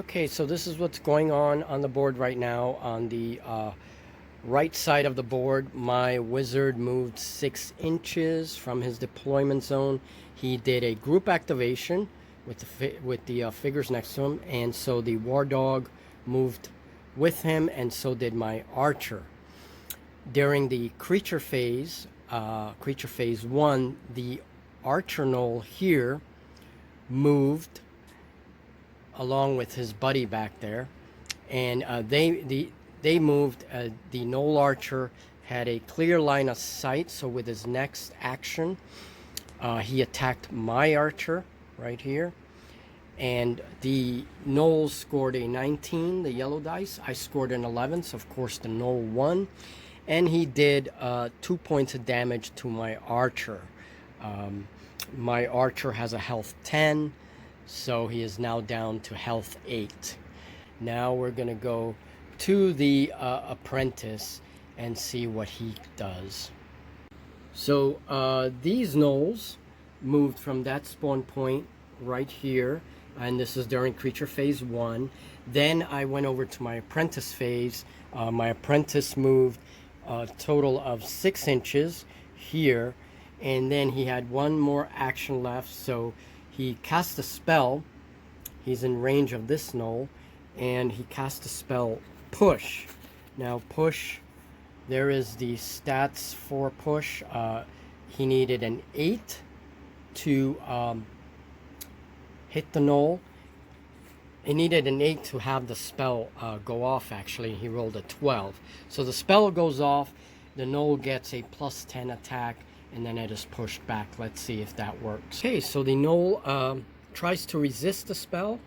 Okay, so this is what's going on the board right now. On the right side of the board, my wizard moved 6 inches from his deployment zone. He did a group activation with the figures next to him, and so the war dog moved with him, and so did my archer. During the creature phase 1, the archer knoll here moved along with his buddy back there, and they moved. The knoll archer had a clear line of sight, so with his next action, he attacked my archer right here, and the knoll scored a 19, the yellow dice. I scored an 11, so of course the knoll won, and he did 2 points of damage to my archer. My archer has a health 10, so he is now down to health 8. Now we're going to go to the apprentice and see what he does. So these knolls moved from that spawn point right here, and this is during creature phase 1. Then I went over to my apprentice phase. My apprentice moved a total of 6 inches here, and then he had one more action left, so he cast a spell. He's in range of this knoll, and he cast a spell, Push. Now Push, there is the stats for Push. He needed an 8 to hit the knoll. He needed an 8 to have the spell go off, actually. He rolled a 12. So the spell goes off, the knoll gets a +10 attack, and then it is pushed back. Let's see if that works. Okay, so the knoll tries to resist the spell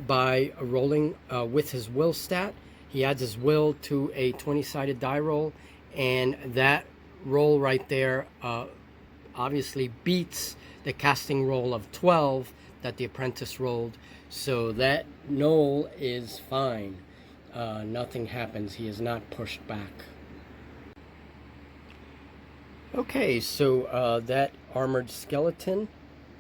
by rolling with his will stat. He adds his will to a 20-sided die roll, and that roll right there obviously beats the casting roll of 12 that the apprentice rolled. So that knoll is fine. Nothing happens. He is not pushed back. Okay, so that armored skeleton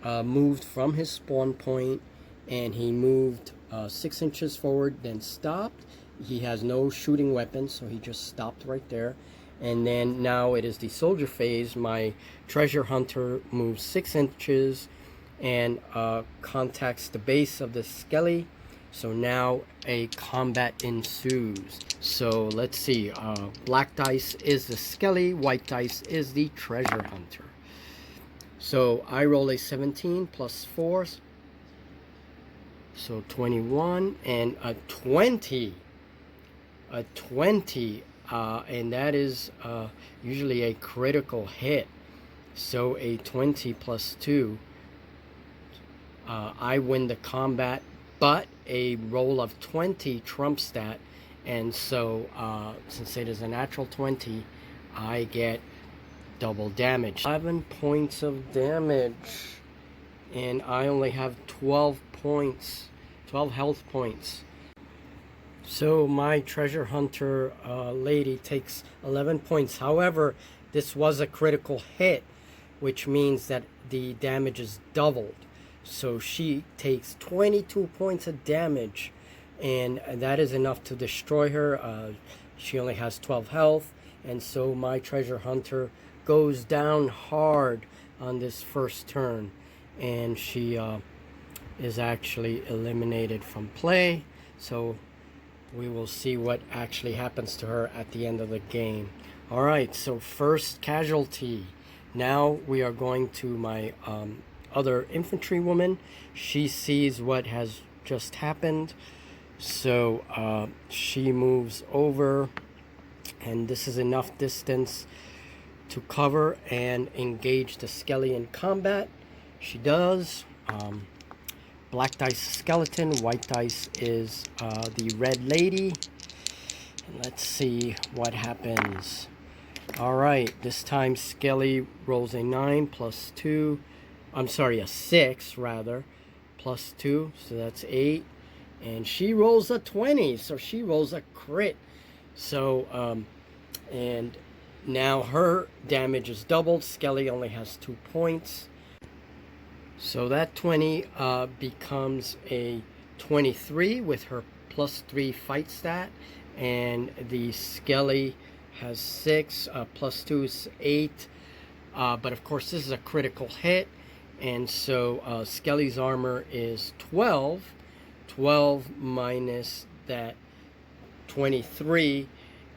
moved from his spawn point, and he moved 6 inches forward, then stopped. He has no shooting weapon, so he just stopped right there. And then now it is the soldier phase. My treasure hunter moves 6 inches and contacts the base of the skelly. So now a combat ensues. So let's see, black dice is the skelly, white dice is the treasure hunter. So I roll a 17 plus 4, so 21, and a 20. A 20, and that is usually a critical hit. So a 20 plus 2, I win the combat, but a roll of 20 trumps that, and so since it is a natural 20, I get double damage. 11 points of damage, and I only have 12 health points. So my treasure hunter lady takes 11 points. However, this was a critical hit, which means that the damage is doubled. So she takes 22 points of damage, and that is enough to destroy her. She only has 12 health, and so my treasure hunter goes down hard on this first turn, and she is actually eliminated from play. So we will see what actually happens to her at the end of the game. All right, so first casualty. Now we are going to my other infantry woman. She sees what has just happened, so she moves over, and this is enough distance to cover and engage the skelly in combat. She does. Black dice skeleton, white dice is the red lady. And let's see what happens. All right, this time Skelly rolls a 9 plus 2. I'm sorry, a 6 rather, plus 2, so that's 8. And she rolls a 20, so she rolls a crit. So, and now her damage is doubled. Skelly only has 2 points. So that 20 becomes a 23 with her +3 fight stat, and the Skelly has 6, +2 is 8, but of course this is a critical hit, and so Skelly's armor is 12. 12 minus that 23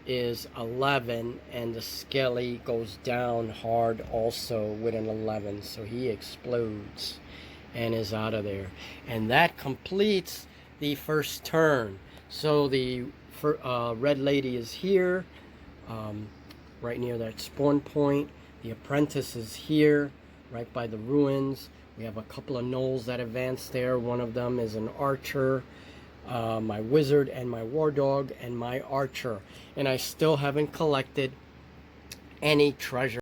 is 11, and the Skelly goes down hard also with an 11, so he explodes and is out of there. And that completes the first turn. So the red lady is here, right near that spawn point. The apprentice is here, right by the ruins. We have a couple of gnolls that advance there. One of them is an archer, my wizard and my war dog and my archer. And I still haven't collected any treasure.